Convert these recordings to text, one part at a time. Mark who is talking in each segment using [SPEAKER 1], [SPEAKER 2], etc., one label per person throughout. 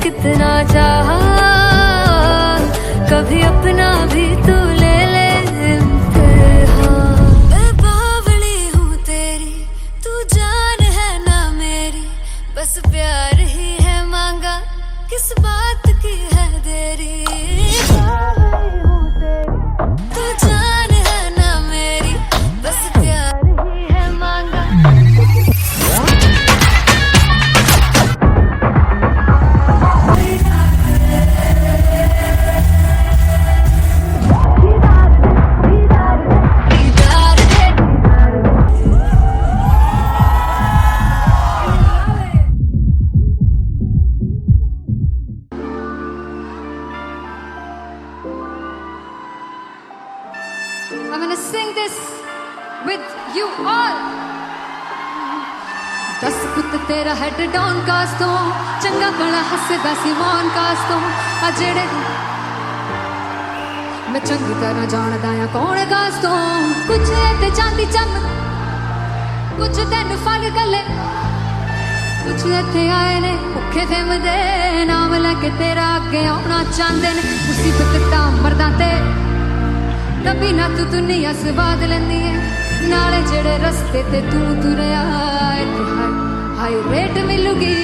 [SPEAKER 1] कितना चाहा, कभी अपना भी तू ले ले इम्तिहान। मैं बावली हूँ तेरी, तू जान है ना मेरी, बस प्यार ही है मांगा, किस बात की है देरी। बावली हूँ तेरी, तू जान है ना मेरी, बस प्यार ही है मांगा। I'm gonna sing this with you all. दस पुत तेरा हेड डाउन कास तो चंगा बड़ा हसदा सी मौन कास तो आ जेड़े मैं चंगी तरह जानदा आ कौन कास तो। कुछ ते चांदी चम, कुछ तेन फल गले, कुछ इत्थे आए ने भुखे फिरदे, नाम लैके तेरा अगे आउणा चाहंदे ने। मुसीबत तां मरदा ते तभी ना तू दुनिया स्वाद लेंदी है, नाले जेड़े रस्ते ते तू तुरया इत्थे हाई रेट मिलूगी,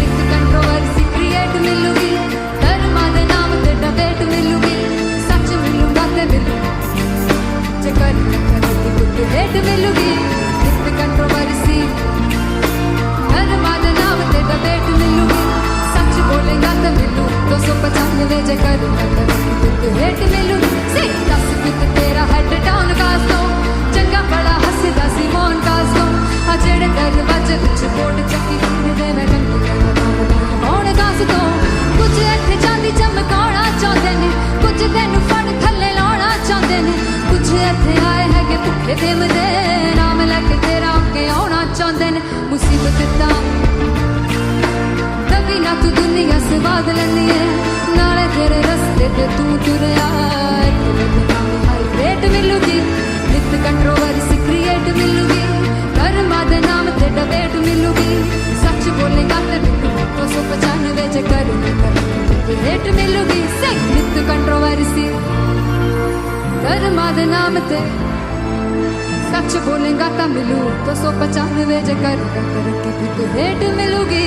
[SPEAKER 1] एक कंट्रोवर्सी क्रिएट मिलूगी, धर्मा दे नाम ते डिबेट मिलूगी, सच मिलूगा ते मिलू जे कर की कुछ रेट मिलूगी, एक कंट्रोवर्सी धर्मा दे नाम ते डिबेट मिलूगी, सच बोलेगा ते मिलू 295 जे कर रेट मिलूगी। दस पुत तेरा हेड डाउन कास तो चंगा बड़ा हसदा सी मौन कास तो आ जेड़े दरवाजे विच बोर्ड चक्की फिरदे मैं कंटी कौन कास तो। कुछ इत्थे चांदी चमकाउणा चाहंदे ने, कुछ तेनू फड़ थल्ले लाउणा चाहंदे ने, कुछ इत्थे आए हैगे भुखे फिरदे, नाम लैके तेरा अगे आउणा चाहंदे ने। मुसीबत तां तभी ना तू दुनिया स्वाद लैंदी है, नाले तेरे रस्ते ते तू तुरया रेट मिलूगी, नित कंट्रोवर्सी क्रिएट मिलूगी, धर्मा दे नाम ते डिबेट मिलूगी, सच बोलेगा ते मिलू 295 जे कर रेट मिलूगी। नित कंट्रोवर्सी धर्मा दे नाम ते सच बोलेगा ता मिलू 295 जे कर रेट मिलूगी।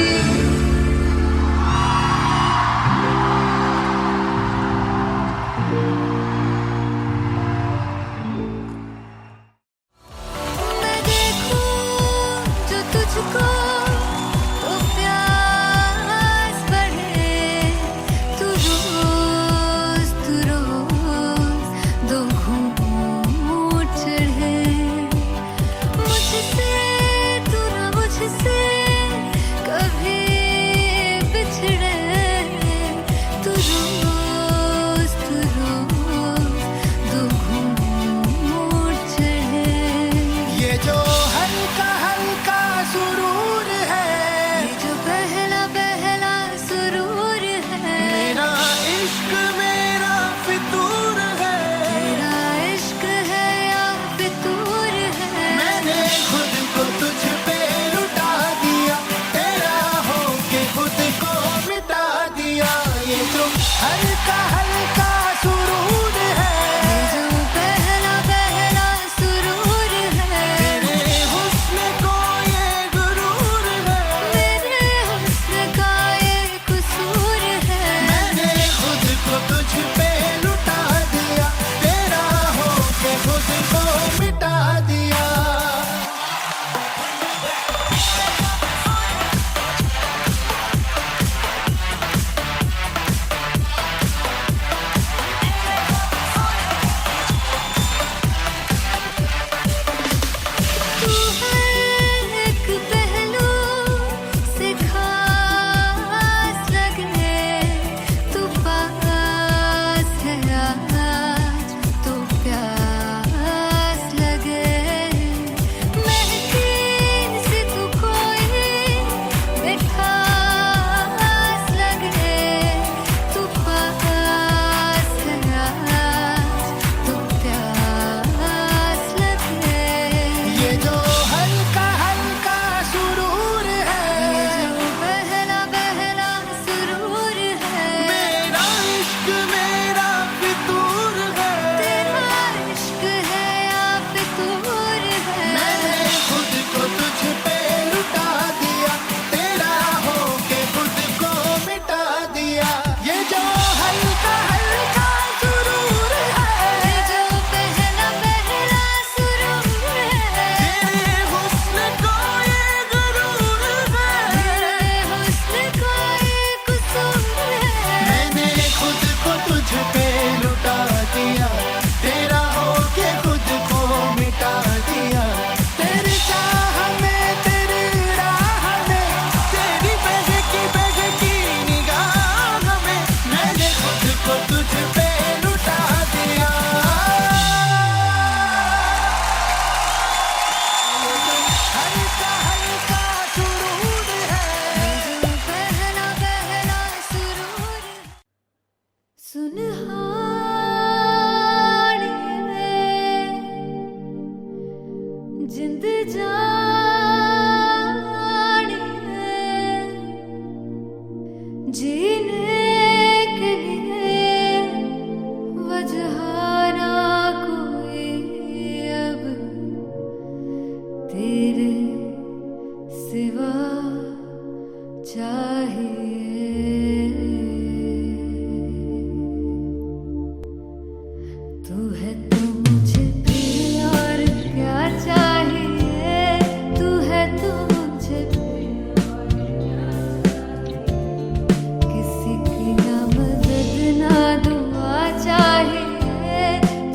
[SPEAKER 2] पहला सुरूर है, तेरे हुस्न को ये गुरूर
[SPEAKER 1] जिंद जानी है जीने के लिए वजह ना कोई अब तेरे सिवा चाहिए। तू है तो मुझे फिर और क्या चाहिए, तू है तो मुझे किसी की ना मदद ना दुआ चाहिए,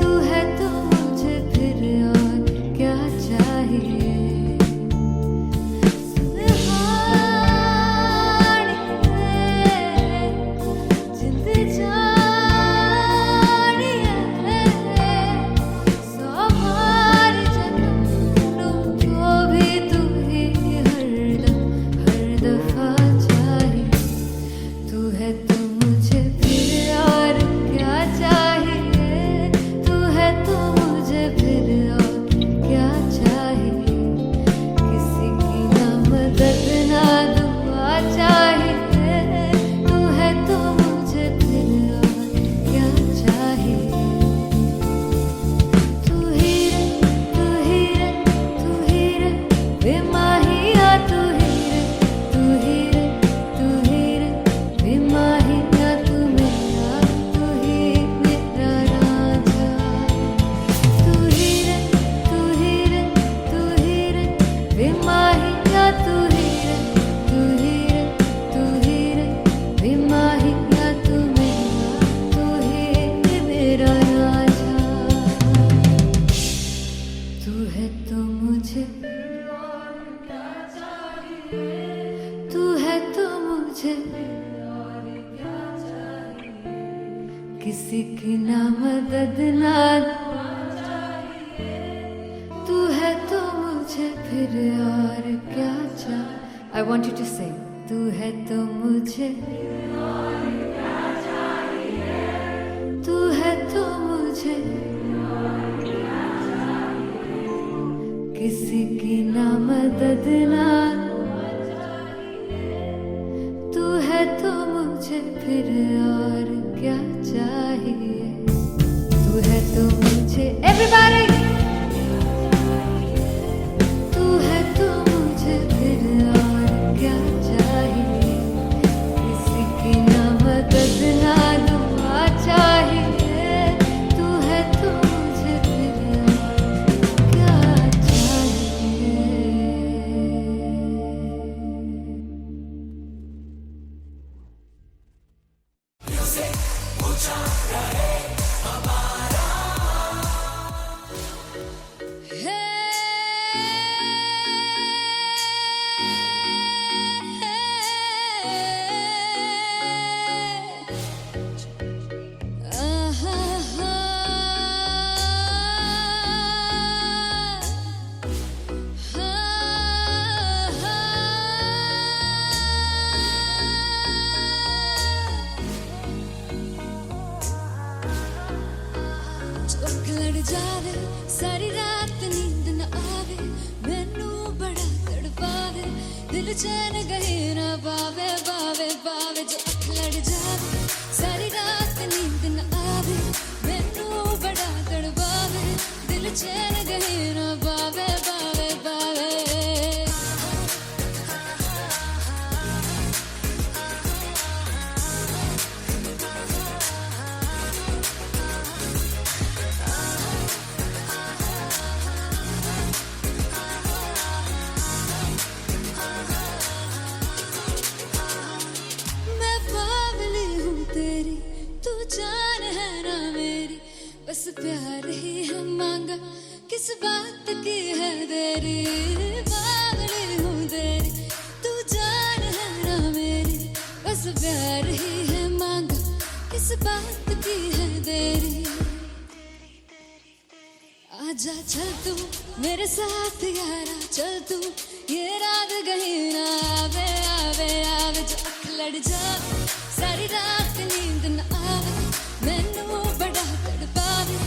[SPEAKER 1] तू है तो मुझे फिर और क्या चाहिए। तू है तो मुझे किसी की ना मदद ना तू है तो मुझे फिर और क्या चाहिए। I want you to sing. तू है तो मुझे तू है तो मुझे किसी की ना मदद ना तू है तो मुझे फिर और क्या चाहिए। तू है तो मुझे everybody तू है तो मुझे फिर और क्या चाहिए। किसी की ना मदद ना दुआ चाहिए, तू है तो मुझे फिर क्या चाहिए। जावे सारी रात नींद न आवे, मैनू बड़ा तड़पावे, दिल चैन गहे ना पावे पावे पावे। जो अख लड़ जावे सारी रात नींद न आवे, मैनू बड़ा तड़पावे, दिल चैन गहे ना पावे पावे पावे। जान है ना मेरी, बस प्यार ही है मांगा, किस बात की है देरी। बावली हूँ तेरी, तू जान है ना मेरी, बस प्यार ही है मांगा, किस बात की है देरी। आजा चल तू मेरे साथ यारा, चल तू ये रात कहीं ना आवे आवे आवे। जो अख लड़ जावे सारी रात नींद न आवे, मैनू बड़ा तड़पावे,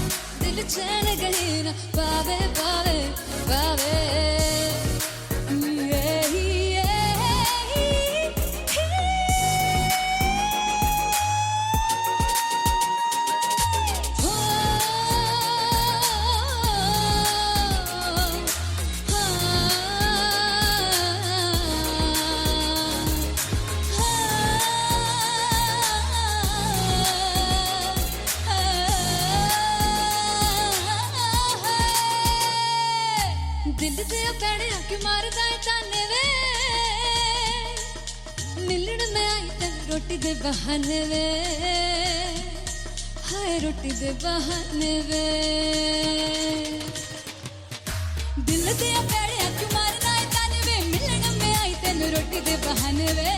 [SPEAKER 1] दिल चैन कहीं ना पावे पावे पावे। से पैने आके मारदा है ताने वे मिलन में आई तेन रोटी दे बहाने वे हाय रोटी दे बहाने वे दिल दे पैने आके मारदा है ताने वे मिलन में आई तेन रोटी दे बहाने वे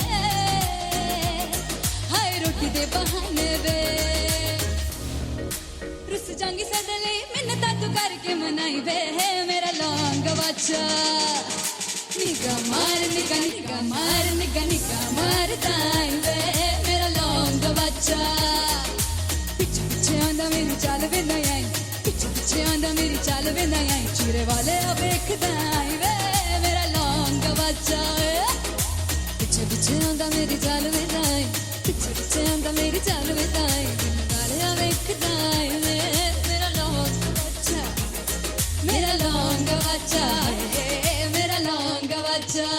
[SPEAKER 1] हाय रोटी दे बहाने वे रुस जांगी सदले मिन्नता तू करके मनाई वे मेरा लौंग बच्चा निगा मार निगा निगा मार निगा निगा मार दाई वे मेरा लौंग बच्चा पीछे पीछे आंदा मेरी चाल वे नहीं आई पीछे पीछे आंदा मेरी चाल वे नहीं आई चीरे वाले अब एक दाई वे मेरा लौंग बच्चा पीछे पीछे आंदा मेरी चाल वे नहीं पीछे पीछे आंदा मेरी चाल वे नहीं दिल वाले अब एक दाई वे मेरा लौंग बच्चा मेरा लौंग बच्चा मेरा लौंग बच्चा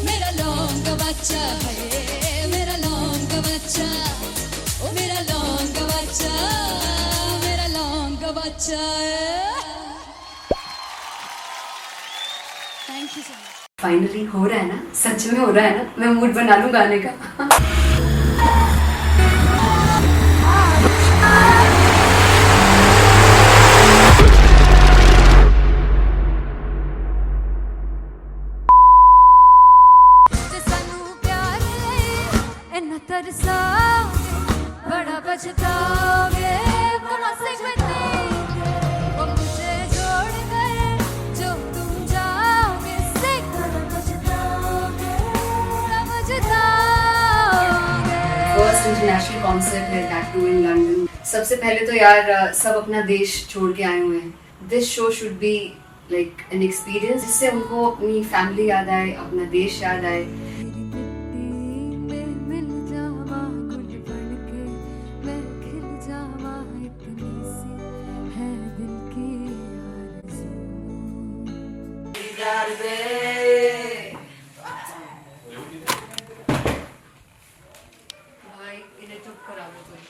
[SPEAKER 1] मेरा लौंग बच्चा है मेरा लौंग बच्चा ओ मेरा लौंग बच्चा मेरा लौंग बच्चा thank you so much
[SPEAKER 2] finally हो रहा है ना, सच में हो रहा है ना, मैं मूड बना लूं गाने का।
[SPEAKER 1] बड़ा पछताओगे कहाँ से बचेंगे वो मुझे छोड़ गए जो तुम जाओगे से बड़ा पछताओगे
[SPEAKER 2] फर्स्ट इंटरनेशनल कॉन्सर्ट है दैट टू इन लंदन। सबसे पहले तो यार सब अपना देश छोड़ के आए हुए हैं। This show should be like an experience जिससे उनको अपनी फैमिली याद आए, अपना देश याद आए। भाई इन्हें चुप करा दो कोई।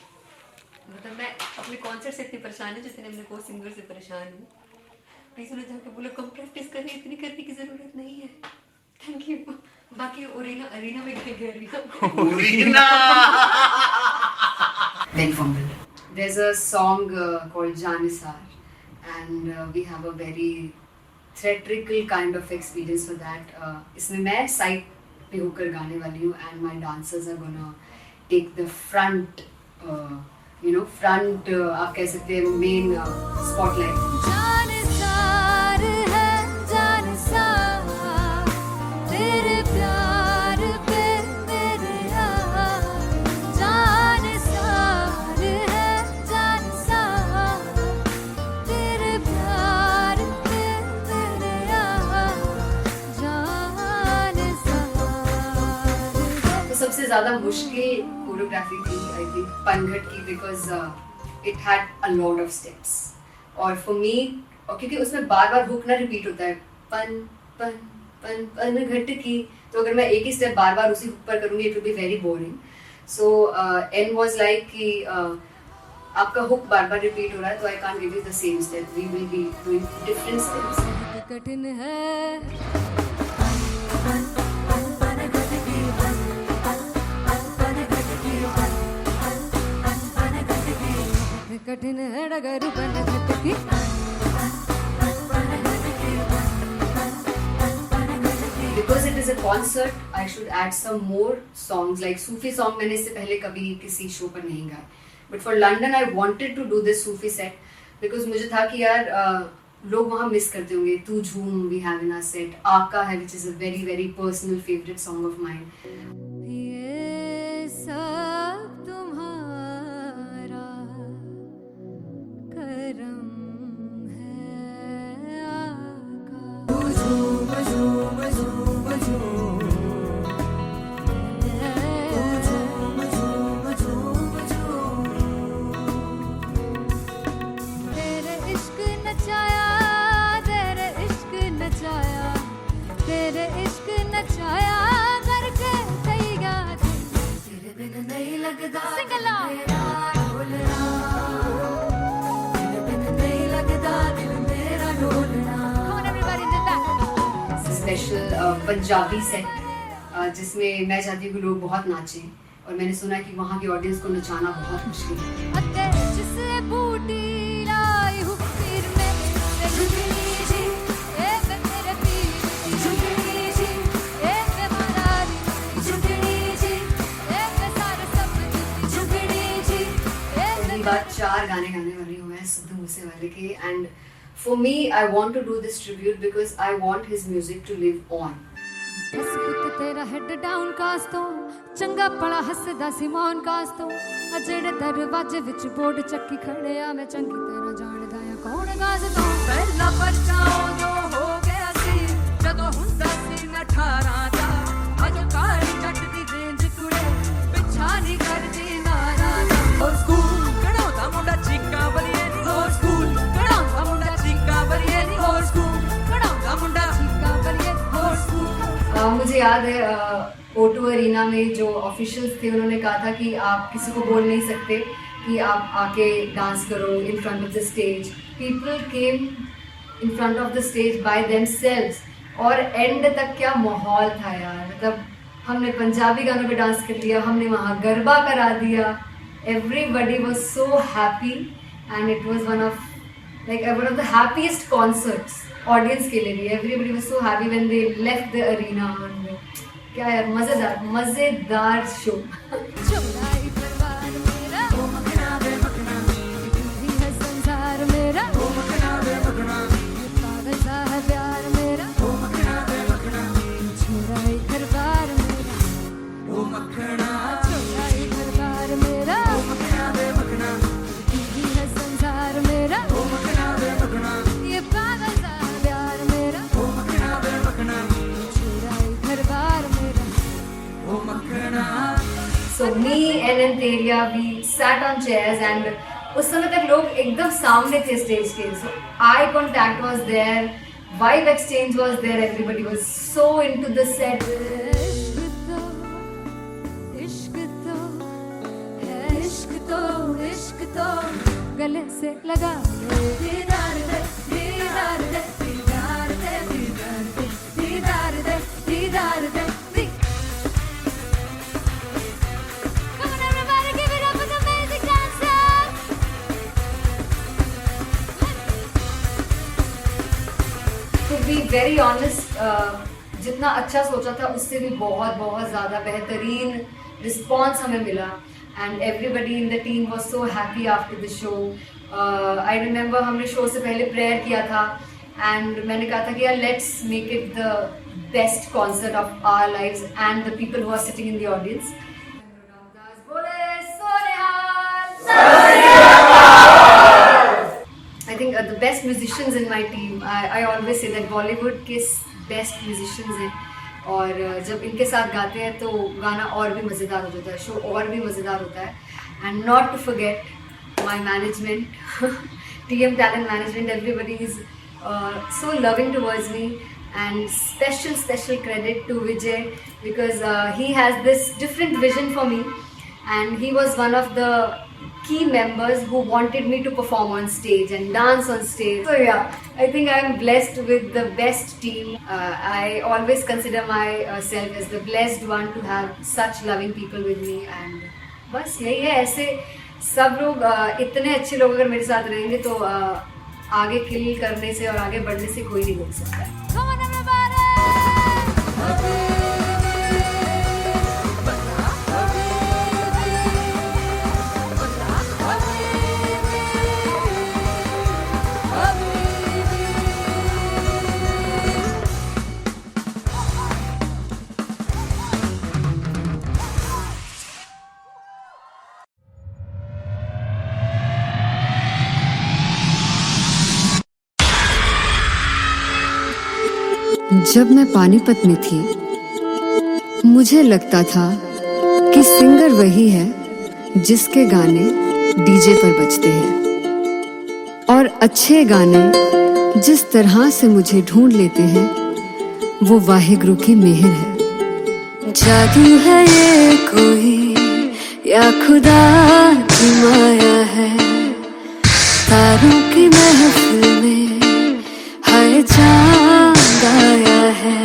[SPEAKER 2] मतलब मैं अपने कॉन्सर्ट से इतनी परेशान हूँ जितने अपने को सिंगर से परेशान हूँ। प्लीज उन्हें जाके बोलो कम प्रैक्टिस करें, इतनी करने की जरूरत नहीं है। Thank you. बाकी अरीना में गए arena Then fumbled. There's a song called Janisar and we have a very theatrical kind of experience for that. इसमें मैं साइड पे होकर गाने वाली हूँ and my dancers are gonna take the front, front आप कह सकते हैं main spotlight.
[SPEAKER 1] जानसार है जानसार तेरे प्यार पे मेरे यार जानसार है जानसार तेरे प्यार पे मेरे यार जानसार।
[SPEAKER 2] तो सबसे ज़्यादा मुश्किल कोरियोग्राफी थी आई थिंक पनघट की because it had a lot of steps और फॉर मी क्योंकि उसमें बार बार हुक ना रिपीट होता है पन पन पन पन घट की, तो अगर मैं एक ही स्टेप बार बार उसी हुक पर करूँगी it will be very boring. So an was like कि आपका हुक बार बार रिपीट हो रहा है तो I can't give you the same step, we will be doing different steps.
[SPEAKER 1] कठिन है कठिन है डगर बनघट की
[SPEAKER 2] Because it is a concert, I should add some more songs like Sufi song. मैंने इससे पहले कभी किसी शो पर नहीं गाया. But for London, I wanted to do this Sufi set because मुझे था कि यार लोग वहाँ मिस करते होंगे. तू झूम we have in our set. आका है which is a very very personal favorite song of mine.
[SPEAKER 1] ये सब तुम्हारा करम है आका. तू झूम झूम झूम झूम झूम झूम झूम झूम गल्ला
[SPEAKER 2] स्पेशल पंजाबी सेट जिसमें मैं चाहती हूँ कि लोग बहुत नाचें और मैंने सुना है कि वहाँ की ऑडियंस को नचाना बहुत मुश्किल है। बात 4 गाने गाने वाली हूँ मैं सिद्धू मूसेवाले के and for me I want to do this tribute because I want his music to live on.
[SPEAKER 1] बस पुੱਤ तेरा हेड डाउन कास तो चंगा पड़ा हसदा सिमोन कास तो आ जेड़े दरवाजे विच बोर्ड चक्की खड़े आ मैं चंगी तरह जानदा आ कौन गास तो पहला बचाओ जो हो गया सी जदों हुंदा सी मैं 18 दा अज काली जट दी रेंज कुड़े पिछा नहीं करदी नारा ओ स्कूल कढ़ाउंदा मुंडा चीका बलिए नी ओ स्कूल कढ़ाउंदा मुंडा चीका बलिए नी ओ स्कूल कढ़ाउंदा मुंडा चीका बलिए ओ स्कूल।
[SPEAKER 2] मुझे याद है O2 अरीना में जो ऑफिशियल्स थे उन्होंने कहा था कि आप किसी को बोल नहीं सकते कि आप आके डांस करो in front of the stage. People came in front of the stage by themselves और एंड तक क्या माहौल था यार। मतलब हमने पंजाबी गानों पे डांस कर लिया, हमने वहाँ गरबा करा दिया। Everybody was so happy and it was one of the happiest concerts audience के लिए भी। Everybody was so happy when they left the arena. क्या यार मजेदार शो। So me and Anteria, we sat on chairs and उस समय तक लोग एकदम सामने थे स्टेज के। So eye contact was there, vibe exchange was there, everybody was so into the set.
[SPEAKER 1] इश्क तो गले से लगा दीदार दे दीदार दे दीदार दे दीदार दे दीदार दे।
[SPEAKER 2] To be very honest, जितना अच्छा सोचा था उससे भी बहुत ज़्यादा बेहतरीन रिस्पॉन्स हमें मिला and everybody in the team was so happy after the show. I remember हमने शो से पहले प्रेयर किया था एंड मैंने कहा था कि यार let's make it the best concert of our lives and the people who are sitting in the audience. I think the best musicians in my team, I always say that Bollywood के best musicians हैं और जब इनके साथ गाते हैं तो गाना और भी मज़ेदार हो जाता है, शो और भी मज़ेदार होता है। And not to forget my management, TM Talent Management, everybody is so loving towards me and special credit to Vijay because he has this different vision for me and he was one of the key members who wanted me to perform on stage and dance on stage. So yeah, I think I'm blessed with the best team. I always consider myself as the blessed one to have such loving people with me and बस यही है। ऐसे सब लोग इतने अच्छे लोग अगर मेरे साथ रहेंगे तो आगे किल करने से और आगे बढ़ने से कोई नहीं रोक सकता है।
[SPEAKER 1] जब मैं पानीपत में थी मुझे लगता था कि सिंगर वही है जिसके गाने डीजे पर बजते हैं और अच्छे गाने जिस तरह से मुझे ढूंढ लेते हैं वो वाहिगुरु की मेहर है। जादू है ये कोई या खुदा की माया है, तारों की महफिल में हाय चांद आया है।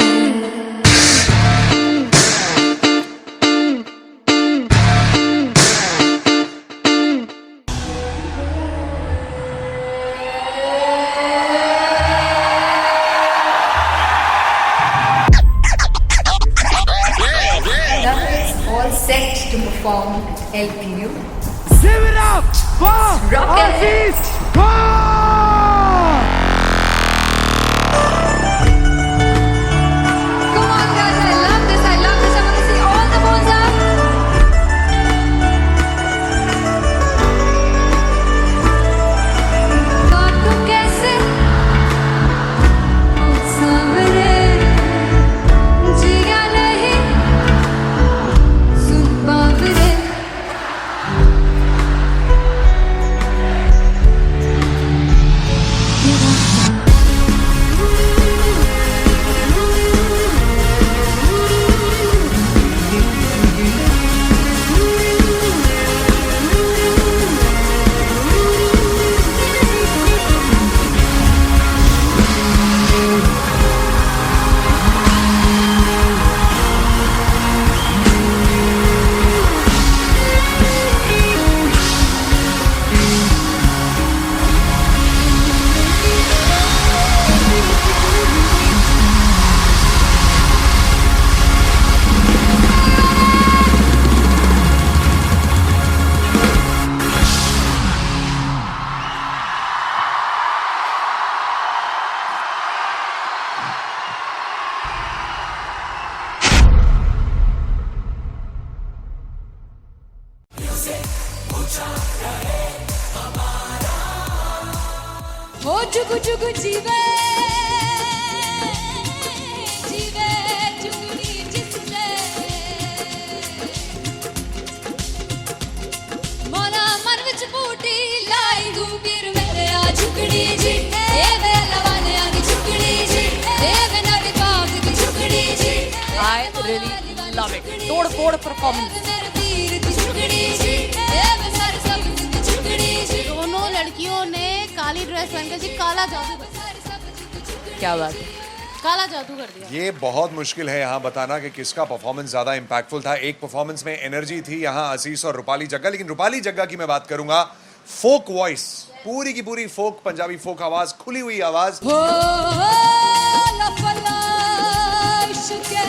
[SPEAKER 2] All set to perform at LPU.
[SPEAKER 3] Give it up for
[SPEAKER 2] Rocket.
[SPEAKER 3] Aziz Khan!
[SPEAKER 1] Come on guys, I love this, I love this. I want to see all the phones up. काटूं कैसे सामने जिया नहीं सुन बाबरे। हो जुग जुग जीवे जीवे जुगनी जिसने मोरा मन विच बूटी लाई गुबीर मेरे आ झुकड़ी जी ए वे लवाने आ की झुकड़ी जी ए वे नवी बाग की झुकड़ी जी।
[SPEAKER 4] I really love it. तोड़-फोड़ performance.
[SPEAKER 1] मेरे पीर की झुकड़ी जी ए वे सर सब की झुकड़ी जी।
[SPEAKER 5] दोनों लड़कियों ने काली ड्रेस पहनकर जी काला जादू
[SPEAKER 4] क्या बात है।
[SPEAKER 5] काला जादू कर दिया।
[SPEAKER 6] ये बहुत मुश्किल है यहाँ बताना कि किसका परफॉर्मेंस ज्यादा इंपैक्टफुल था। एक परफॉर्मेंस में एनर्जी थी यहाँ असीस और रूपाली जग्गा, लेकिन रूपाली जग्गा की मैं बात करूंगा फोक वॉइस, पूरी की पूरी फोक, पंजाबी फोक आवाज, खुली हुई आवाज।
[SPEAKER 1] हो लफला इश्क़े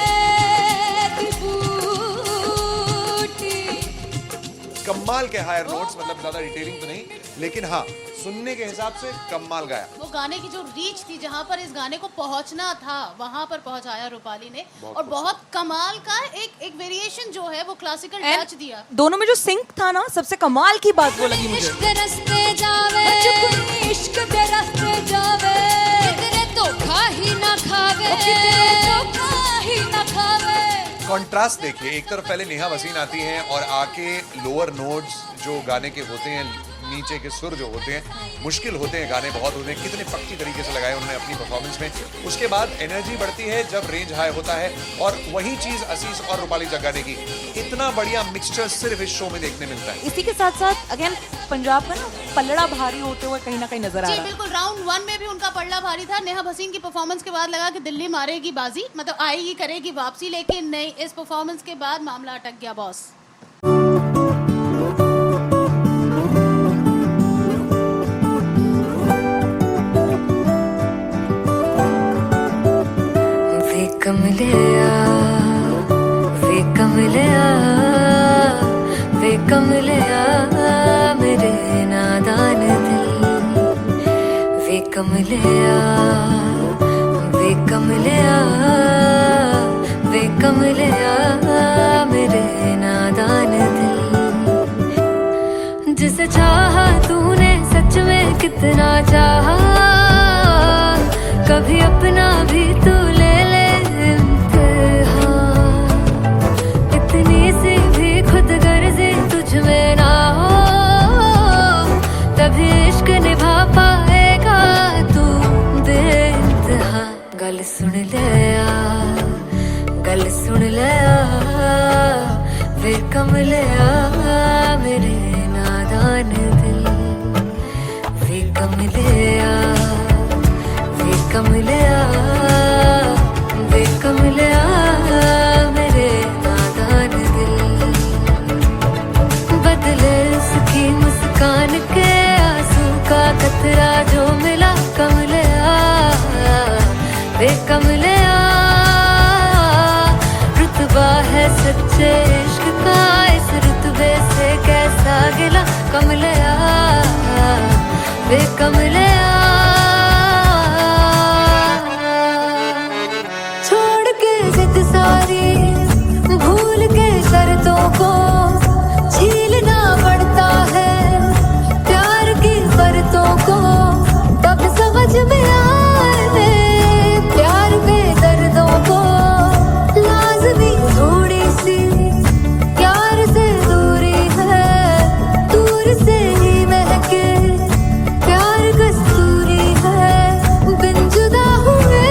[SPEAKER 1] दी बूटी।
[SPEAKER 6] कमाल के हायर नोट्स, मतलब ज्यादा डिटेलिंग तो नहीं, लेकिन हाँ सुनने के हिसाब से कमाल गाया।
[SPEAKER 5] वो गाने की जो रीच थी, जहाँ पर इस गाने को पहुंचना था वहां पर पहुंचाया रूपाली ने, और बहुत कमाल का एक वेरिएशन जो है वो क्लासिकल टच दिया।
[SPEAKER 4] दोनों में जो सिंक था ना, सबसे कमाल की बात वो लगी मुझे।
[SPEAKER 1] इश्क दे रस्ते जावे इश्क दे रस्ते जावे कितने धोखा ही ना खावे धोखा ही ना खावे।
[SPEAKER 6] कॉन्ट्रास्ट देखिए, एक तरफ पहले नेहा वसीन आती हैं और आके लोअर नोट्स जो गाने के होते हैं, नीचे के सुर जो होते हैं, मुश्किल होते हैं, गाने बहुत होते हैं, कितने पक्की तरीके से लगाए उन्होंने अपनी परफॉर्मेंस में। उसके बाद एनर्जी बढ़ती है जब रेंज हाई होता है, और वही चीज असीस और रूपाली जग्गा ने की। इतना बढ़िया मिक्सचर सिर्फ इस शो में देखने मिलता है।
[SPEAKER 4] इसी के साथ साथ अगेन पंजाब का ना पलड़ा भारी होते हुए कहीं ना कहीं नजर आ
[SPEAKER 5] जी
[SPEAKER 4] रहा है।
[SPEAKER 5] बिल्कुल, राउंड 1 में भी उनका पलड़ा भारी था। नेहा भसीन की परफॉर्मेंस के बाद लगा कि दिल्ली मारेगी बाजी, मतलब आएगी करेगी वापसी, लेकिन नहीं, इस परफॉर्मेंस के बाद मामला अटक गया बॉस।
[SPEAKER 1] वे कमलिया मेरे नादान दिल, वे कमलिया वे कमलिया वे कमलिया मेरे नादान दिल। जिसे चाहा तूने सच में कितना चाहा, कभी अपना भी तू ले ले इम्तिहान। इतनी सी भी खुद गर्जी तुझ में ना हो, तभी इश्क निभा पाएगा तू बेइंतहा। गल सुन ले आ, गल सुन ले आ, वे कमलिया कमलिया बेकमलिया मेरे नादान दिल बदले उसकी मुस्कान के आंसू का कतरा जो मिला कमलिया बेकमलिया रुतबा है सच्चे इश्क का इस रुतबे से कैसा गिला कमलिया बेकमलिया छोड़ के जिद सारी भूल के शर्तों को झीलना पड़ता है प्यार की शर्तों को तब समझ में आए प्यार में दर्दों को लाज़मी थोड़ी सी प्यार से दूरी है दूर से ही महके प्यार कस्तूरी है बिन जुदा हुए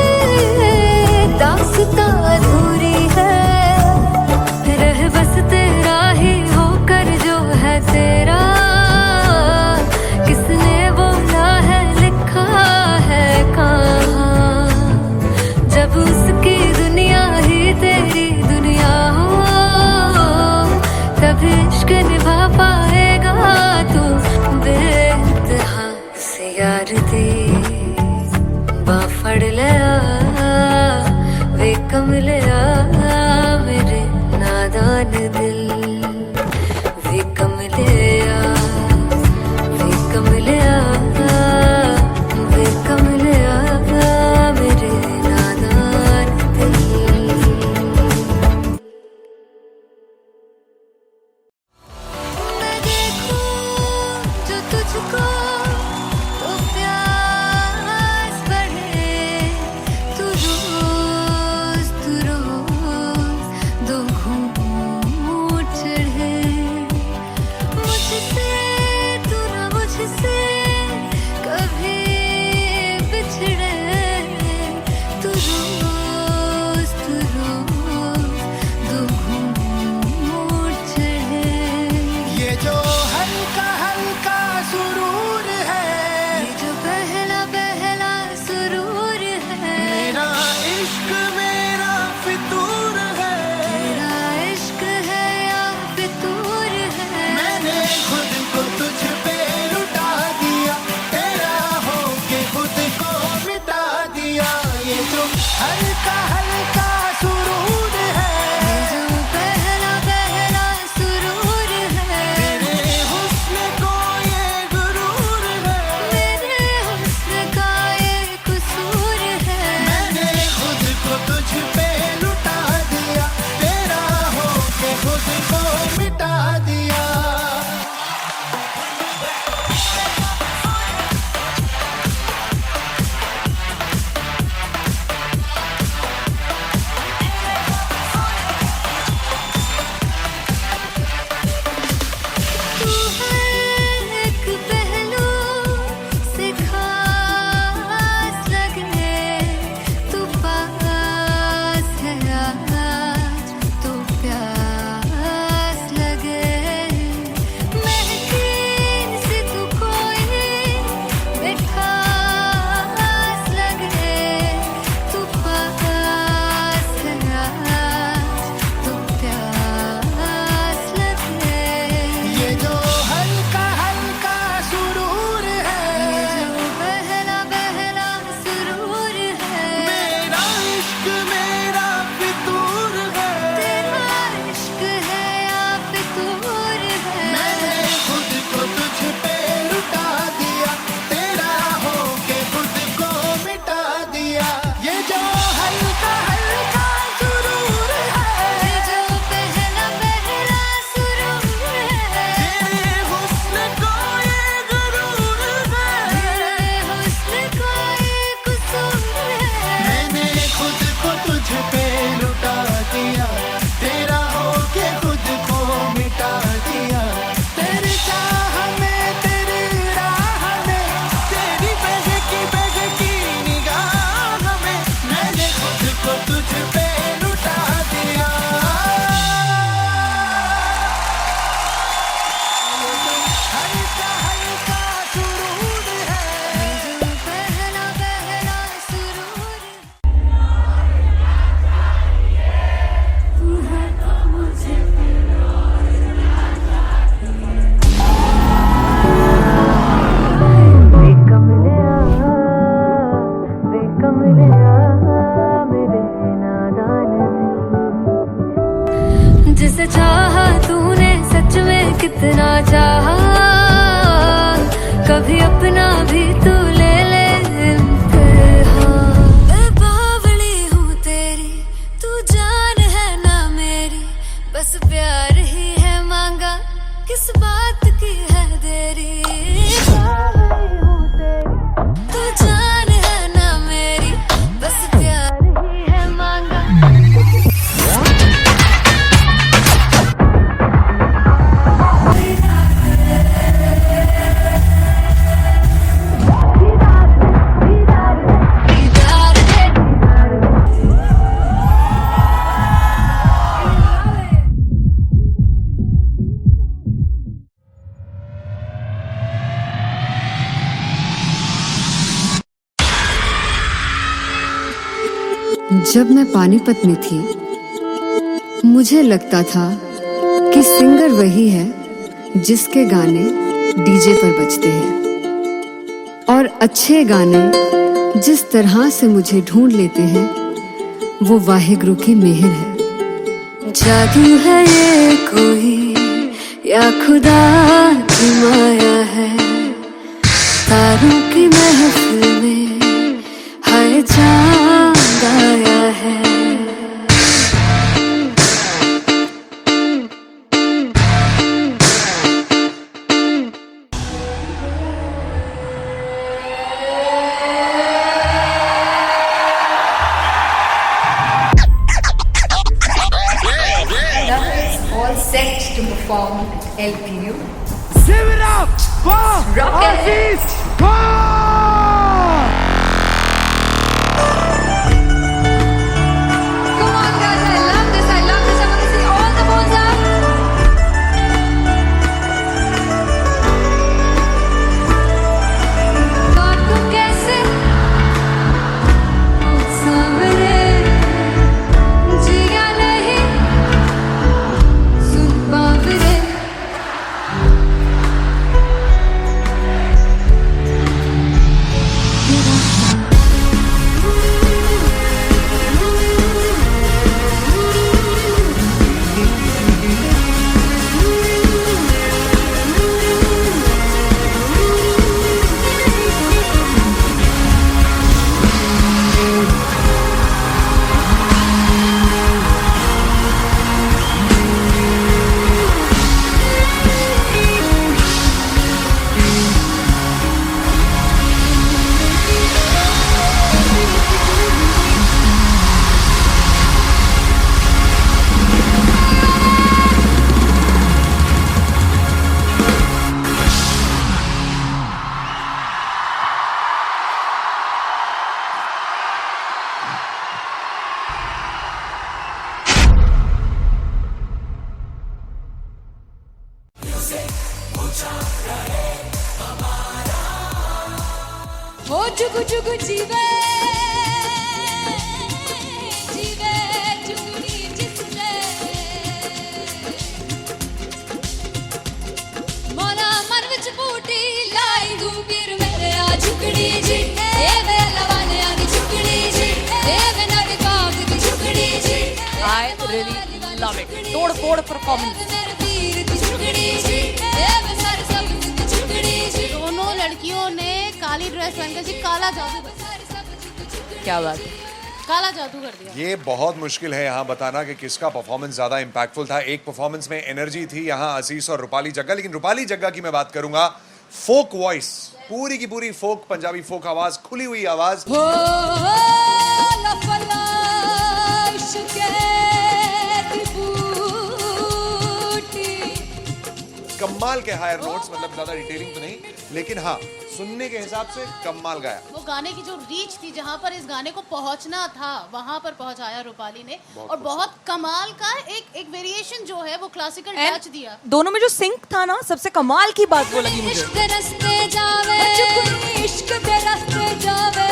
[SPEAKER 1] दास्तां अधूरी है रह बस तेरा ही होकर जो है तेरा किसने बोला है लिखा है कहाँ जब उसकी दुनिया ही तेरी दुनिया हो तब इश्क निभा पाएगा तू बेइंतहा से यार दी बाफड़ लिया वे कमलिया मेरे नादान दिल वे कमलिया वे कमलिया वे कमलिया मेरे नादान दिल मैं देखूं जो तुझको तो प्यास बढ़े तू रोज दो घूंट चढ़े मुझसे तू ना मुझसे कभी बिछड़े तू रोज दो घूंट चढ़े
[SPEAKER 3] ये जो हल्का हल्का सुरूर है
[SPEAKER 1] ये जो पहला पहला सुरूर है
[SPEAKER 3] मेरा इश्क मेरा फितूर है
[SPEAKER 1] तेरा इश्क है या फितूर है
[SPEAKER 3] मैंने खुद को तुझ पे लुटा दिया तेरा होके खुद को मिटा दिया ये जो हल्का हल्का सुरूर है
[SPEAKER 1] ये जो पहला पहला सुरूर है
[SPEAKER 3] तेरे हुस्न को ये गुरूर है
[SPEAKER 1] मेरे हुस्न का ये कसूर है
[SPEAKER 3] मैंने खुद को तुझ पे लुटा दिया तेरा होके खुद को मिटा दिया
[SPEAKER 1] कभी अपना भी तू ले ले इम्तिहान। मैं बावली हूँ तेरी, तू जान है ना मेरी, बस प्यार ही है मांगा, किस बात की है देरी। बावली हूँ तेरी, तू जान है ना मेरी, बस प्यार ही है मांगा। जब मैं पानीपत में थी, मुझे लगता था कि सिंगर वही है जिसके गाने डीजे पर बजते हैं, और अच्छे गाने जिस तरह से मुझे ढूंढ लेते हैं वो वाहिगुरु की मेहर है। जादू है ये कोई या खुदा की माया है, तारों की महफिल में हाय चांद आया है।
[SPEAKER 2] All set to perform at LPU.
[SPEAKER 3] Give it up for Aziz Khan!
[SPEAKER 1] Come on guys, I love this, I love this. I want to see all the balls up. काटूं कैसे सामने, जिया नहीं सुन बावरे। ओ चुगु चुगु जीवे जीवे चुगनी जिसने मोला मन विच बूटी लाई दूबीर मेरे आ झुकड़ी जी, ए वे लवाने आ दी झुकड़ी जी, ए वे नवी काग दी झुकड़ी जी।
[SPEAKER 4] I really love it. तोड़ फोड़ परफॉर्मेंस।
[SPEAKER 5] दोनों लड़कियों ने काली ड्रेस पहनकर जी काला जादू कर दिया।
[SPEAKER 4] क्या बात है,
[SPEAKER 5] काला जादू कर दिया।
[SPEAKER 6] ये बहुत मुश्किल है यहाँ बताना कि किसका परफॉर्मेंस ज्यादा इंपैक्टफुल था। एक परफॉर्मेंस में एनर्जी थी यहाँ असीस और रूपाली जग्गा, लेकिन रूपाली जग्गा की मैं बात करूंगा, फोक वॉइस, पूरी की पूरी फोक, पंजाबी फोक आवाज, खुली हुई आवाज। कमाल के हायर नोट्स, मतलब ज्यादा डिटेलिंग तो नहीं, लेकिन हाँ सुनने के हिसाब से कमाल गाया।
[SPEAKER 5] वो गाने की जो रीच थी, जहाँ पर इस गाने को पहुंचना था वहां पर पहुंचाया रूपाली ने, और बहुत कमाल का एक वेरिएशन जो है वो क्लासिकल टच दिया।
[SPEAKER 4] दोनों में जो सिंक था ना, सबसे कमाल की बात वो लगी मुझे।
[SPEAKER 1] इश्क दे रस्ते जावे, इश्क दे रस्ते जावे,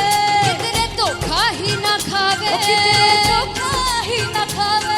[SPEAKER 1] कितने धोखा ही ना खावे, कितने धोखा ही ना खावे।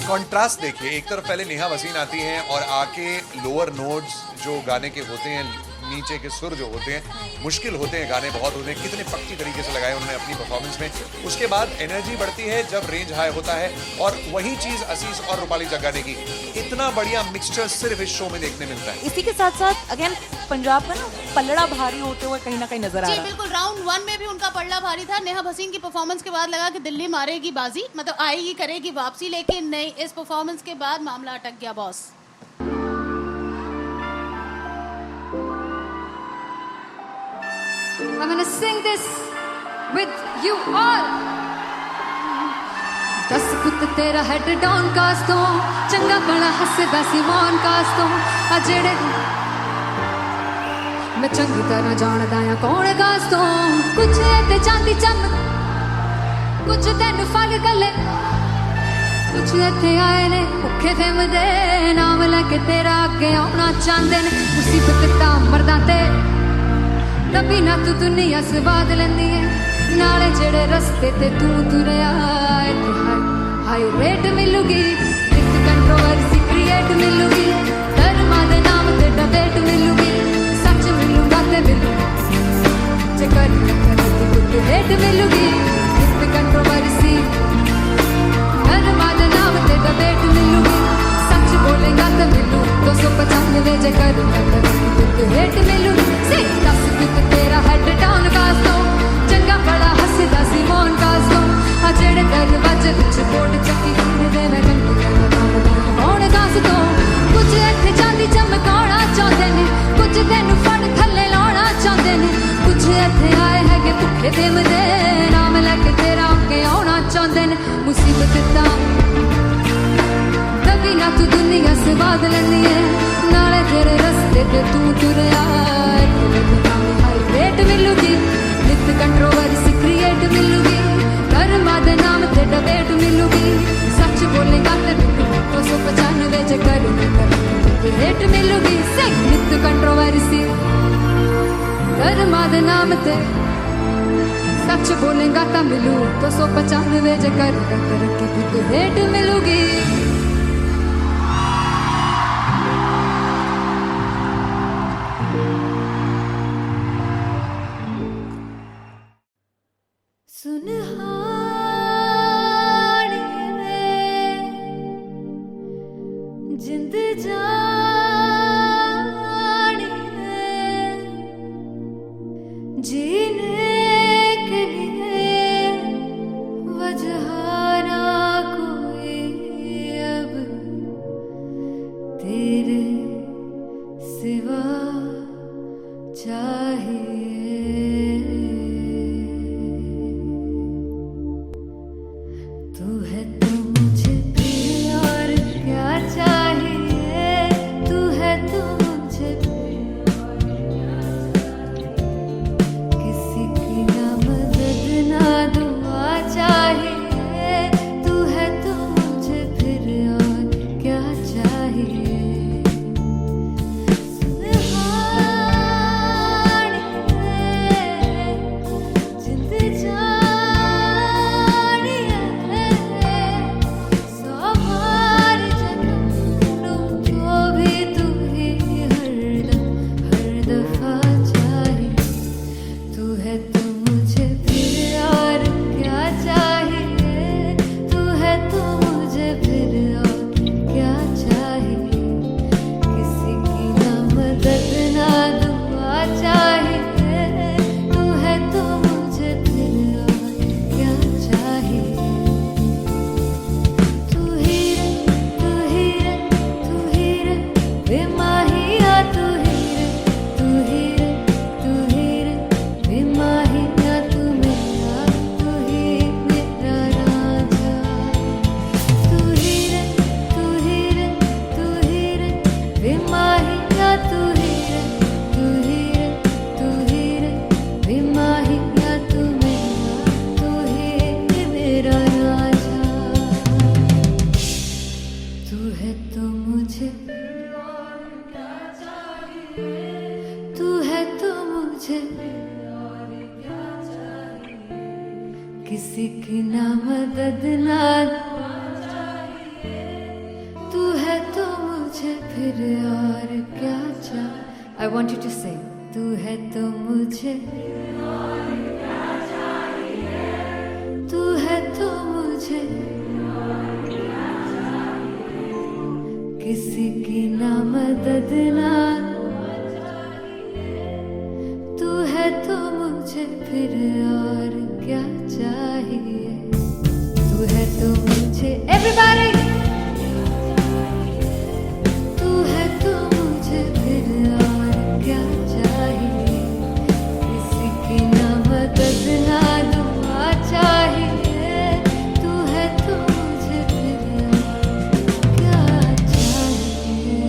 [SPEAKER 6] कॉन्ट्रास्ट देखिए, एक तरफ पहले नेहा वसीन आती हैं और आके लोअर नोट्स जो गाने के होते हैं नीचे के सुर जो होते हैं मुश्किल होते हैं, गाने बहुत होते हैं, कितने पक्की तरीके से लगाए उन्होंने अपनी परफॉर्मेंस में। उसके बाद एनर्जी बढ़ती है जब रेंज हाई होता है, और वही चीज असीस और रूपाली जग्गाने की इतना बढ़िया मिक्सचर सिर्फ इस शो में देखने मिलता है।
[SPEAKER 4] इसी के साथ साथ अगेन पंजाब का ना पलड़ा भारी होते हुए कहीं ना कहीं नजर आ
[SPEAKER 5] जी
[SPEAKER 4] रहा है।
[SPEAKER 5] बिल्कुल, राउंड 1 में भी उनका पलड़ा भारी था। नेहा भसीन की परफॉर्मेंस के बाद लगा कि दिल्ली मारेगी बाजी, मतलब आएगी करेगी वापसी, लेकिन नहीं, इस परफॉर्मेंस के बाद मामला अटक गया boss.
[SPEAKER 1] I'm gonna sing this with you all. दस पुत तेरा हेड डाउन कास तो चंगा बड़ा हसदा सी मौन कास तो आ जेड़े मैं चंगी तरह जानदा आ कौन कास तो कुछ ते चांदी चम कुछ तेन फल गले कुछ इत्थे आए ने भुखे फिमदे नाम लेके तेरा अगे आउणा चाहंदे ने मुसीबत तां मरदा ते तभी ना तू दुनिया स्वाद लेंदी है नाले जेड़े रस्ते ते तू तुरया इत्थे हाई रेट मिलूगी इस कंट्रोवर्सी क्रिएट मिलूगी धर्मा दे नाम ते डिबेट मिलूगी सच मिलूगा ते मिलू जे कर तो रेट मिलूगी इस कंट्रोवर्सी धर्मा दे नाम ते डिबेट मिलूगी सच बोलेगा ते मिलू 295 जे कर तो रेट मिलूगी से दस पित तेरा हेड डाउन कास तो चंगा बड़ा हसदा सी मौन कास तो आ जेड़े दरवाजे विच बोर्ड चक्की दे मैं कौन कास तो कुछ इत्थे चांदी चमकाउणा चाहंदे ने कुछ तेनू फड़ थल्ले लाउणा चाहंदे ने कुछ इत्थे आए हैगे भुखे फिमदे नाम लेके तेरा अगे आउणा चाहंदे ने मुसीबत तां तभी ना तू दुनिया स्वाद लेंदी है नाले तेरे रस्ते ते तू तुरया हाई रेट मिलूगी नित कंट्रोवर्सी क्रिएट मिलूगी कर्मा दे नाम ते डिबेट मिलूगी सच बोलेगा ते 295 जे कर रेट मिलूगी से नित कंट्रोवर्सी कर्मा दे नाम ते सच बोलेगा ता मिलू 295 जे कर रेट मिलूगी। जिंद जानी है जीने के लिए वजह ना कोई अब तेरे सिवा चाहिए तू है तो मुझे प्रिय और क्या चाहिए तू है तो मुझे प्रिय और क्या चाहिए किसी की ना मदद ना दुआ चाहिए तू है तो मुझे फिर और क्या चाहिए सुनहानी है जिंद जानी है सौ बार जन्म लूं तो भी तू ही हरदम हर दफा चाहिए तू है तो मुझे फिर और क्या चाहिए तू है तो मुझे फिर और क्या चाहिए किसी की ना मदद ना दुआ चाहिए तू है तो मुझे फिर और क्या चाहिए तू ही रे तू ही रे तू ही रे बेमाहिया तू ही रे तू ही रे तू ही रे बेमाहिया तू मेरा राजा तू ही रे तू ही रे तू ही रे बेमाहिया तू ही रे तू ही रे तू ही रे बेमाहिया तू ही मेरा राजा तू है तो मुझे तू है तो मुझे किसी की ना मदद ना तू है तो मुझे फिर और क्या चाहिए I want you to sing तू है तो मुझे, तू है तो मुझे, किसी की ना मदद ना, तू है तो मुझे फिर और क्या चाहिए, तू है तो मुझे everybody, तू है तो मुझे फिर और क्या चाहिए, किसी की ना मदद ना दुआ चाहिए, तू है तो मुझे फिर और क्या चाहिए।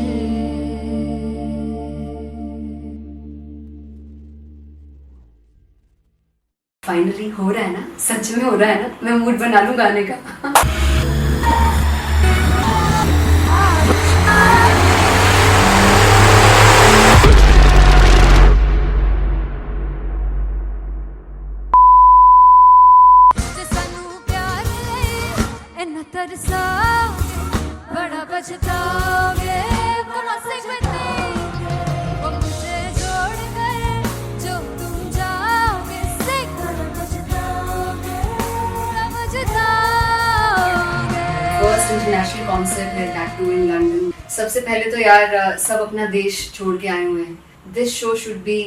[SPEAKER 2] फाइनली हो रहा है ना, सच में हो रहा है ना, मैं मूड बना लूं गाने का।
[SPEAKER 1] जे सानू प्यार ले इन्ना तरसाओगे, बड़ा पछताओगे, बड़ा सिखते वो मुझे छोड़ गए, जो तुम जाओगे सिख बड़ा पछताओगे, बड़ा पछताओगे।
[SPEAKER 2] फर्स्ट इंटरनेशनल कॉन्सर्ट है दैट टू इन लंदन। सबसे पहले तो यार सब अपना देश छोड़ के आए हुए हैं। This show should be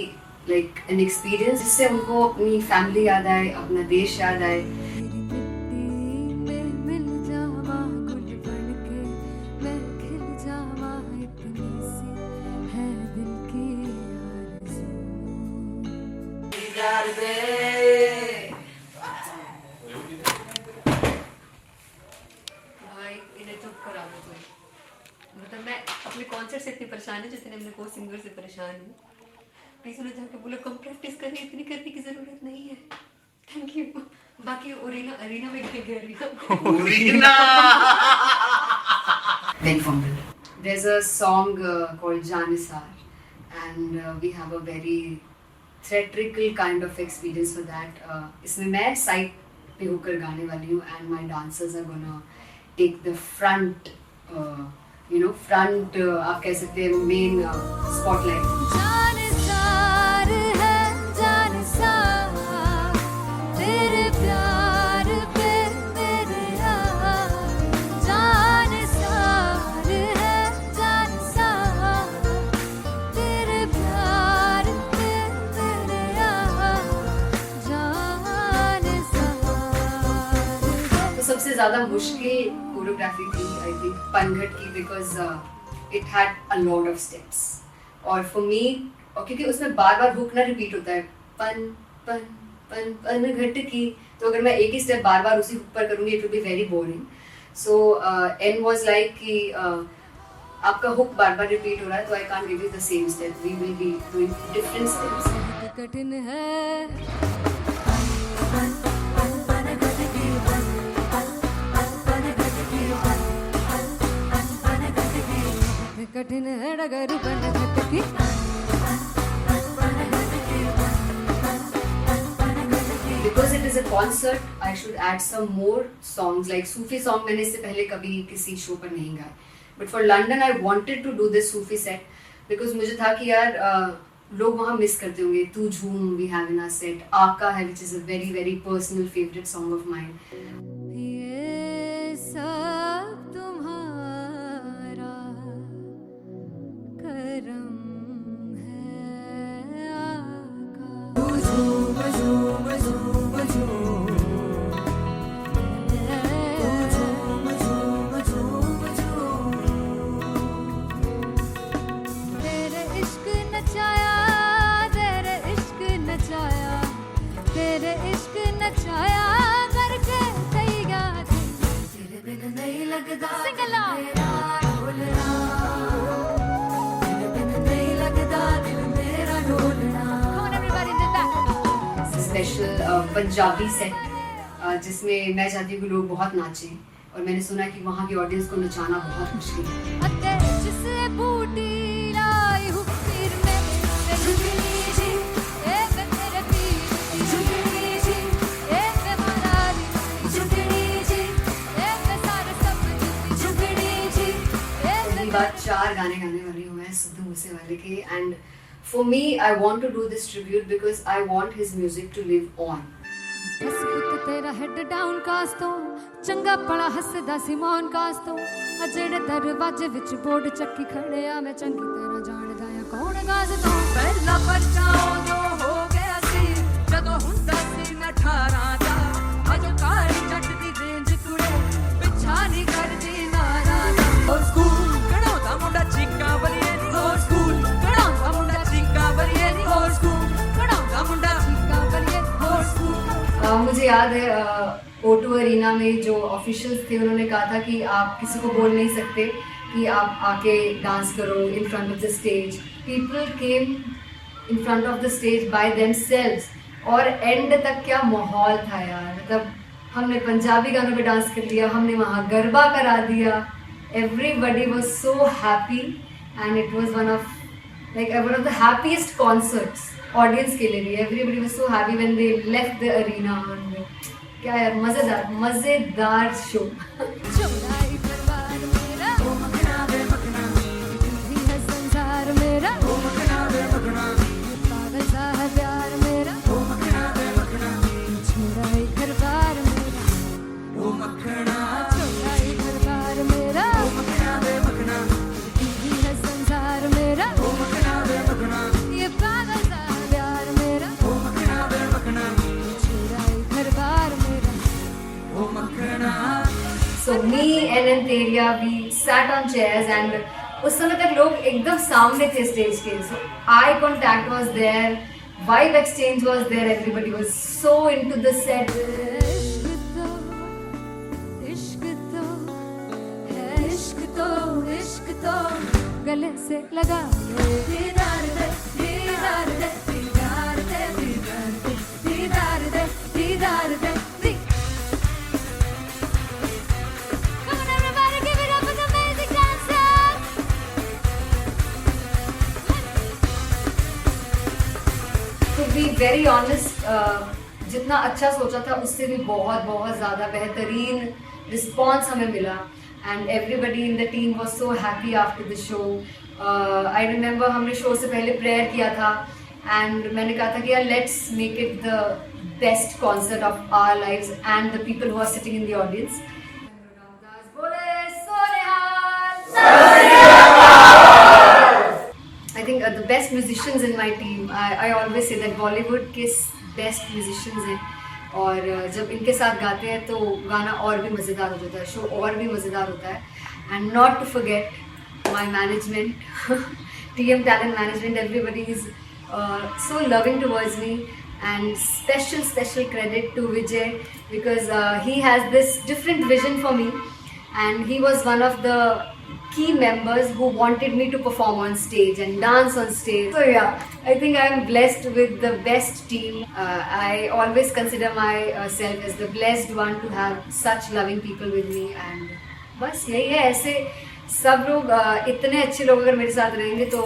[SPEAKER 2] like an experience जिससे उनको अपनी फैमिली याद आए, अपना देश याद आए।
[SPEAKER 1] तेरी मिट्टी में मिल जावा, गुल बन के मैं खिल जावा, इतनी सी है दिल की आरज़ू।
[SPEAKER 2] भाई इन्हें चुप करा दो कोई। मतलब मैं अपने कॉन्सर्ट से इतनी परेशान हूँ जितने अपने को सिंगर से परेशान हूँ। प्लीज उन्हें जाके बोलो कम प्रैक्टिस करें, इतनी करने की जरूरत नहीं है। Thank you. बाकी अरीना में गए arena Very fumble. There's a song called Janisar and we have a very theatrical kind of experience for that. इसमें मैं साइड पे होकर गाने वाली हूँ and my dancers are gonna take the front, front आप कह सकते हैं main spotlight.
[SPEAKER 1] जानसार है जानसार, तेरे प्यार पे मेरे यार, जानसार है जानसार, तेरे प्यार पे मेरे यार, जानसार।
[SPEAKER 2] तो सबसे ज़्यादा मुश्किल कोरियोग्राफी थी आई थिंक पनघट की, because it had a lot of steps और फॉर मी, और क्योंकि उसमें बार बार हुक ना रिपीट होता है, पन पन पन पनघट की, तो अगर मैं एक ही स्टेप बार बार उसी हुक पर करूँगी it will be very boring. So an was like कि आपका हुक बार बार रिपीट हो रहा है तो I can't give you the same step, we will be doing different steps.
[SPEAKER 1] कठिन है कठिन है डगर पनघट की,
[SPEAKER 2] Because it is a concert, I should add some more songs like Sufi song. मैंने इससे पहले कभी किसी शो पर नहीं गाए, but for London I wanted to do this Sufi set because मुझे था कि यार लोग वहाँ मिस करते होंगे। तू झूम we have in our set, आका है which is a very very personal favorite song of mine.
[SPEAKER 1] ये सब तुम्हारा करम है आका। तेरे इश्क नचाया, तेरे इश्क नचाया, तेरे इश्क नचाया करके तैयार, तेरे बिन नहीं लगता सिंगला ढोलना, तेरे बिन नहीं लगता दिल मेरा ढोलना। Come on everybody did that.
[SPEAKER 2] Special Punjabi set जिसमें मैं चाहती हूँ कि लोग बहुत नाचें, और मैंने सुना कि वहाँ की ऑडियंस को नचाना बहुत मुश्किल है।
[SPEAKER 1] अते जिसे बूटी लाई हूँ पीर में झुकनी जी, ए वे तेरे पीर की झुकनी जी, ए वे मनाली झुकनी जी, ए वे सारे सब झुकनी जी, ए वे
[SPEAKER 2] पहली बार 4 गाने गाने वाली हूँ मैं सिद्धू मूसेवाले के, and for me, I want to do this tribute because I want his music to live on.
[SPEAKER 1] ਬਸ ਪੁੱਤ ਤੇਰਾ ਹੈਡ ਡਾਊਨ ਕਾਸ ਤੋਂ ਚੰਗਾ ਪਲਾ ਹੱਸਦਾ ਸੀ ਮੌਨ ਕਾਸ ਤੋਂ ਆ ਜਿਹੜੇ ਦਰਵਾਜ਼ੇ ਵਿੱਚ ਬੋਰਡ ਚੱਕੀ ਖੜੇ ਆ ਮੈਂ ਚੰਗੀ ਤਰ੍ਹਾਂ ਜਾਣਦਾ ਆ ਕੌਣ ਗਾਜ਼ ਤੋਂ ਪਹਿਲਾ ਬੱਚਾ ਉਦੋਂ ਹੋ ਗਿਆ ਸੀ ਜਦੋਂ ਹੁੰਦਾ ਸੀ ਮੈਂ 18 ਦਾ ਅਜੋ ਕਾਲੀ ਜੱਟ ਦੀ ਰੇਂਜ ਕੁੜੇ ਪਿੱਛਾ ਨਹੀਂ ਕਰਦੀ ਨਾਰਾ ਦਾ
[SPEAKER 7] ਹੋਰ ਸਕੂਲ ਕਢਾਉਂਦਾ ਮੁੰਡਾ ਚੀਕਾਂ ਬਲੀਏ ਨੀ ਹੋਰ ਸਕੂਲ ਕਢਾਉਂਦਾ ਮੁੰਡਾ ਚੀਕਾਂ ਬਲੀਏ ਨੀ ਹੋਰ ਸਕੂਲ ਕਢਾਉਂਦਾ ਮੁੰਡਾ
[SPEAKER 1] ਚੀਕਾਂ ਬਲੀਏ ਹੋਰ ਸਕੂਲ
[SPEAKER 2] मुझे याद है O2 अरीना में जो ऑफिशियल्स थे उन्होंने कहा था कि आप किसी को बोल नहीं सकते कि आप आके डांस करो in front of the stage. People came in front of the stage by themselves और एंड तक क्या माहौल था यार. मतलब हमने पंजाबी गानों पे डांस कर लिया, हमने वहाँ गरबा करा दिया. Everybody was so happy and it was one of the happiest concerts audience के लिए भी. Everybody was so happy when they left the arena. क्या यार मजेदार शो.
[SPEAKER 1] चौड़ाई परिवार मेरा ओ मखना वे मखना भी है संसार मेरा ओ मखना वे मखना पागल सा है प्यार मेरा ओ मखना वे मखना चौड़ाई परिवार मेरा
[SPEAKER 7] ਉਹ ਮੱਖਣਾ
[SPEAKER 1] चौड़ाई परिवार मेरा
[SPEAKER 7] ਉਹ ਮੱਖਣਾ ਵੇ मखना
[SPEAKER 1] भी है संसार मेरा
[SPEAKER 7] ਉਹ मखना वे मखना
[SPEAKER 1] ये पागल सा है प्यार मेरा
[SPEAKER 7] ਉਹ मखना वे मखना
[SPEAKER 1] चौड़ाई परिवार मेरा
[SPEAKER 7] ਉਹ Makhna
[SPEAKER 2] So me and Anteria, we sat on chairs and उस समय तक लोग एकदम सामने थे स्टेज के. So eye contact was there, vibe exchange was there, everybody was so into the set.
[SPEAKER 1] इश्क तो है इश्क तो गले से लगा दीदार दे दीदार दे दीदार दे दीदार दे दीदार दे दीदार दे दी. Come on everybody, give it up for the amazing dancers.
[SPEAKER 2] To be very honest, जितना अच्छा सोचा था उससे भी बहुत ज़्यादा बेहतरीन रिस्पॉन्स हमें मिला. And everybody in the team was so happy after the show. I remember हमने शो से पहले प्रेयर किया था एंड मैंने कहा था कि यार let's make it the best concert of our lives and the people who are sitting in the audience. I think the best musicians in my team, I always say that Bollywood के best musicians हैं और जब इनके साथ गाते हैं तो गाना और भी मज़ेदार हो जाता है, शो और भी मज़ेदार होता है. And not to forget my management, TM Talent Management, everybody is so loving towards me. And special credit to Vijay because he has this different vision for me and he was one of the key members who wanted me to perform on stage and dance on stage. So yeah, I think I am blessed with the best team. I always consider myself as the blessed one to have such loving people with me and बस यही है. ऐसे सब लोग इतने अच्छे लोग अगर मेरे साथ रहेंगे तो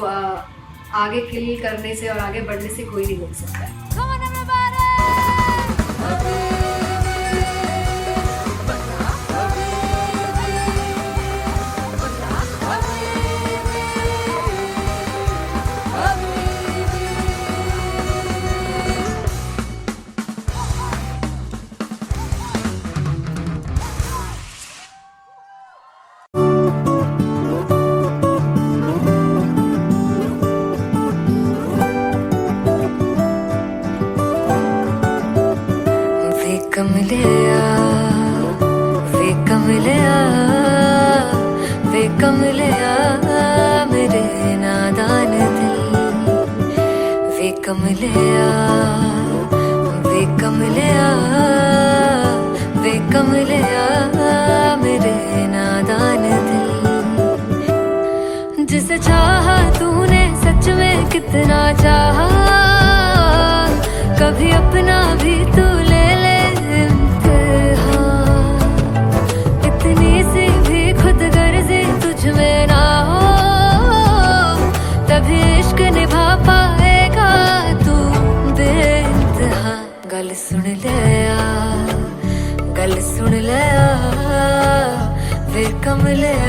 [SPEAKER 2] आगे किल करने से और आगे बढ़ने से कोई नहीं रोक सकता है.
[SPEAKER 1] Come on everybody. कमलिया मेरे नादान दिल वे कमलिया वे कमलिया वे कमलिया मेरे नादान दिल जिसे चाहा तूने सच में कितना चाहा कभी अपना भी तू ले ले इम्तिहान इतनी सी भी खुद गर्जी तुझ में ना हो तभी इश्क निभा पाएगा तू बेइंतहा गल सुन ले आ वे कमलिया